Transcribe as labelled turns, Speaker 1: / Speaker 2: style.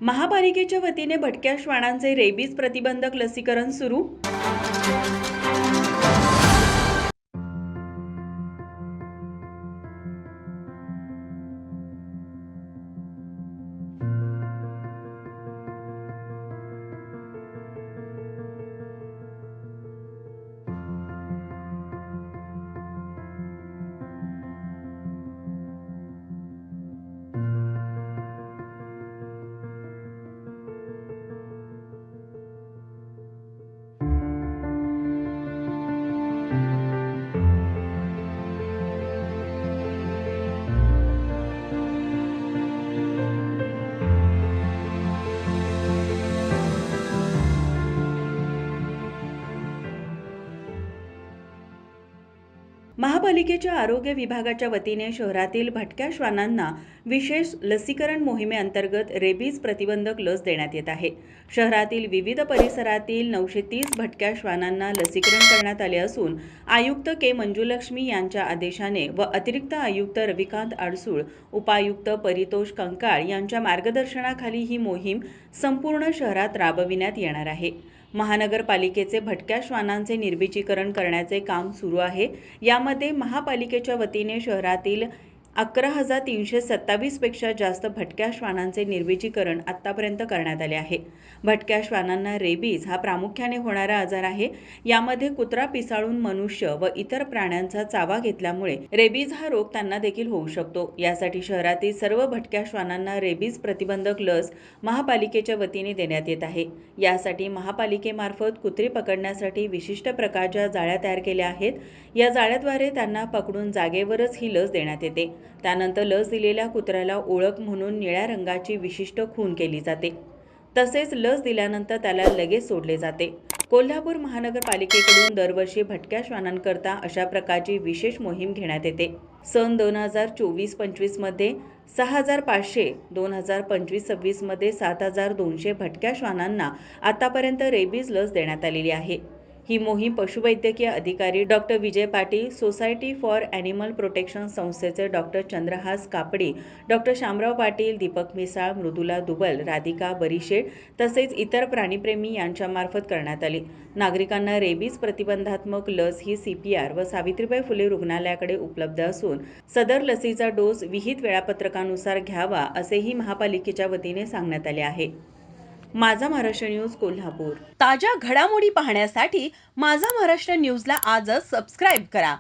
Speaker 1: महापालिकेच्या वतीने भटक्या श्वानांचे रेबीज प्रतिबंधक लसीकरण सुरू। महापालिकेच्या आरोग्य विभागाच्या वतीने शहरातील भटक्या श्वानांना विशेष लसीकरण मोहिमेअंतर्गत रेबीज प्रतिबंधक लस देण्यात येत आहे। शहरातील विविध परिसरातील 930 भटक्या श्वानांना लसीकरण करण्यात आले असून आयुक्त के मंजुलक्ष्मी यांच्या आदेशाने व अतिरिक्त आयुक्त रविकांत अडसूळ, उपायुक्त परितोष कंकाळ यांच्या मार्गदर्शनाखाली ही मोहीम संपूर्ण शहरात राबविण्यात येणार आहे। महानगरपालिकेचे भटक्या श्वानांचे निर्बीजीकरण करण्याचे काम सुरू आहे। यामध्ये महापालिकेच्या वतीने शहरातील 11,327 पेक्षा जास्त भटक्या श्वानांचे निर्बीजीकरण आतापर्यंत करण्यात आले आहे। भटक्या श्वानांना रेबीज हा प्रामुख्याने होणारा आजार आहे। यामध्ये कुत्रा पिसाळून मनुष्य व इतर प्राण्यांचा चावा घेतल्यामुळे रेबीज हा रोग त्यांना देखील होऊ शकतो। यासाठी शहरातील सर्व भटक्या श्वानांना रेबीज प्रतिबंधक लस महापालिकेच्या वतीने देण्यात येत आहे। यासाठी महापालिकेमार्फत कुत्री पकडण्यासाठी विशिष्ट प्रकारच्या जाळ्या तयार केल्या आहेत। या जाळ्याद्वारे त्यांना पकडून जागेवरच ही लस देण्यात येते। त्यानंतर लस दिलेल्या कुत्र्याला ओळख म्हणून निळ्या रंगाची विशिष्ट खून केली जाते। तसेच लस दिल्यानंतर त्याला लगेच सोडले जाते। कोल्हापूर महानगरपालिकेकडून दरवर्षी भटक्या श्वानांकरता अशा प्रकारची विशेष मोहीम घेण्यात येते। सन 2024-25 मध्ये 6,500, 2025-26 मध्ये 7,200 भटक्या श्वानांना आतापर्यंत रेबीज लस देण्यात आलेली आहे। ही मोहीम पशुवैद्यकीय अधिकारी doctor Vijay Patil, society for animal protection संस्थेचे डॉक्टर चंद्रहास कापडी, डॉक्टर शामराव पाटील, दीपक मिसाळ, मृदुला दुबल, राधिका बरिशेड तसेच इतर प्राणीप्रेमी यांच्यामार्फत करण्यात आली। नागरिकांना रेबीज प्रतिबंधात्मक लस ही CPR व सावित्रीबाई फुले रुग्णालयाकडे उपलब्ध असून सदर लसीचा डोस विहित वेळापत्रकानुसार घ्यावा असेही महापालिकेच्या वतीने सांगण्यात आले आहे। माझा महाराष्ट्र न्यूज कोल्हापूर। ताज्या घडामोडी पाहण्यासाठी माझा महाराष्ट्र न्यूजला आजच सबस्क्राईब करा।